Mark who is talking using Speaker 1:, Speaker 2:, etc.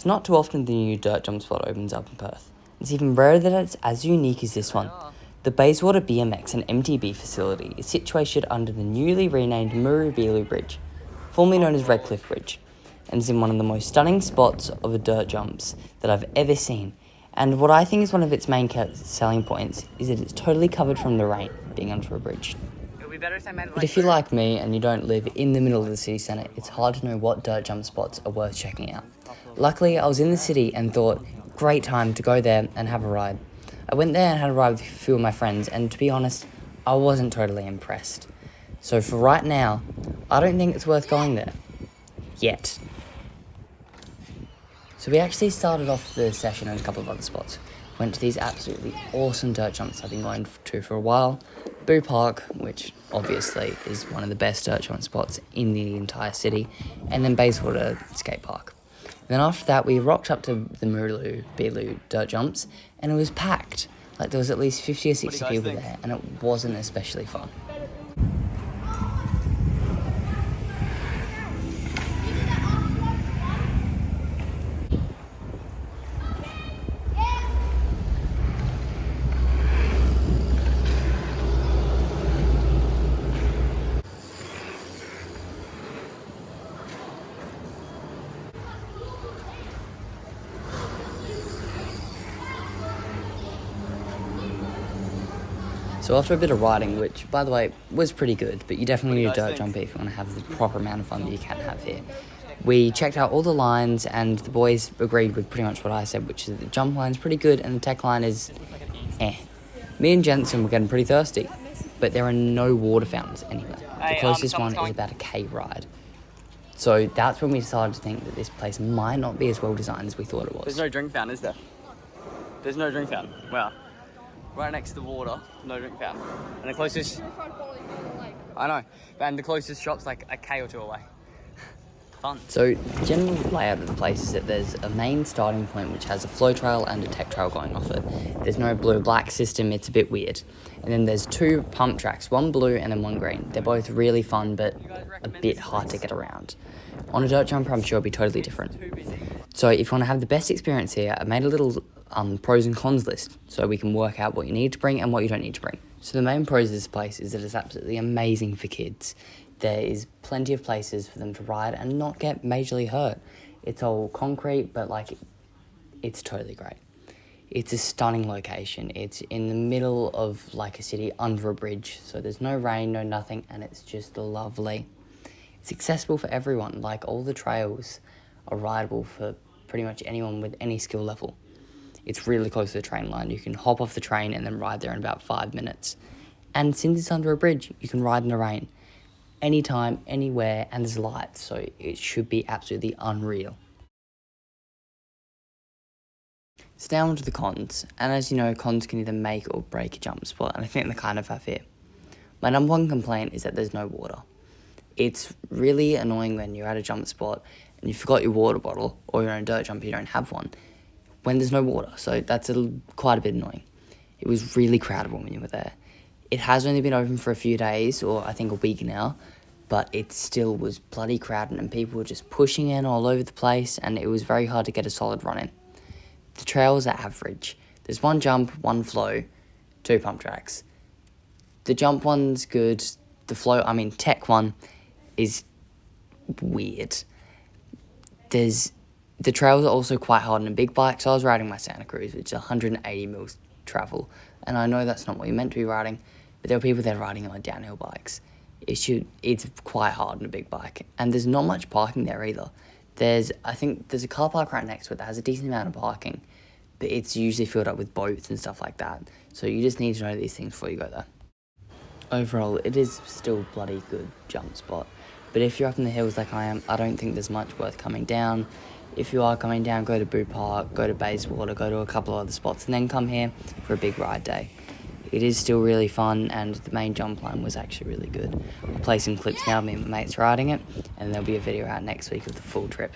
Speaker 1: It's not too often the new dirt jump spot opens up in Perth. It's even rarer that it's as unique as this one. The Bayswater BMX and MTB facility is situated under the newly renamed Mooro Beeloo Bridge, formerly known as Redcliffe Bridge, and is in one of the most stunning spots of a dirt jumps that I've ever seen. And what I think is one of its main selling points is that it's totally covered from the rain, being under a bridge. But if you're like me and you don't live in the middle of the city centre, it's hard to know what dirt jump spots are worth checking out. Luckily, I was in the city and thought, great time to go there and have a ride. I went there and had a ride with a few of my friends, and to be honest, I wasn't totally impressed. So for right now, I don't think it's worth going there. Yet. So we actually started off the session at a couple of other spots. Went to these absolutely awesome dirt jumps I've been going to for a while. Boo Park, which obviously is one of the best dirt jump spots in the entire city, and then Bayswater Skate Park. Then after that, we rocked up to the Mooro Beeloo dirt jumps, and it was packed. Like, there was at least 50 or 60 people there, and it wasn't especially fun. So after a bit of riding, which, by the way, was pretty good, but you definitely need a dirt jump if you want to have the proper amount of fun that you can have here. We checked out all the lines, and the boys agreed with pretty much what I said, which is that the jump line's pretty good, and the tech line is Me and Jensen were getting pretty thirsty, but there are no water fountains anywhere. The closest one is about a K ride. So that's when we decided to think that this place might not be as well designed as we thought it was.
Speaker 2: There's no drink fountain, is there? There's no drink fountain. Wow. Right next to the water, no drink fountain. And the closest... I know. And the closest shop's like a K or two away. Fun.
Speaker 1: So, the general layout of the place is that there's a main starting point which has a flow trail and a tech trail going off it. There's no blue-black system, it's a bit weird. And then there's two pump tracks, one blue and then one green. They're both really fun, but a bit hard to get around. On a dirt jumper, I'm sure it'll be totally different. So, if you want to have the best experience here, I made a little pros and cons list, so we can work out what you need to bring and what you don't need to bring. So the main pros of this place is that it's absolutely amazing for kids. There is plenty of places for them to ride and not get majorly hurt. It's all concrete, but it's totally great. It's a stunning location. It's in the middle of like a city under a bridge, so there's no rain, no nothing, and it's just lovely. It's accessible for everyone. Like, all the trails are rideable for pretty much anyone with any skill level. It's really close to the train line. You can hop off the train and then ride there in about 5 minutes. And since it's under a bridge, you can ride in the rain anytime, anywhere, and there's lights, so it should be absolutely unreal. So down to the cons, and as you know, cons can either make or break a jump spot, and I think they kind of have here. My number one complaint is that there's no water. It's really annoying when you're at a jump spot and you forgot your water bottle, or you're on a dirt jump, you don't have one, when there's no water, so that's quite a bit annoying. It was really crowded when we were there. It has only been open for a few days, or I think a week now, but it still was bloody crowded and people were just pushing in all over the place, and it was very hard to get a solid run in. The trails are average. There's one jump, one flow, 2 pump tracks. The jump one's good, tech one is weird. The trails are also quite hard on a big bike, so I was riding my Santa Cruz, which is 180 mils travel, and I know that's not what you're meant to be riding, but there are people there riding on downhill bikes. It's quite hard on a big bike, and there's not much parking there either. I think there's a car park right next to it that has a decent amount of parking, but it's usually filled up with boats and stuff like that, so you just need to know these things before you go there. Overall, it is still a bloody good jump spot, but if you're up in the hills like I am, I don't think there's much worth coming down. If you are coming down, go to Boo Park, go to Bayswater, go to a couple of other spots, and then come here for a big ride day. It is still really fun, and the main jump line was actually really good. I'll play some clips now of me and my mates riding it, and there'll be a video out next week of the full trip.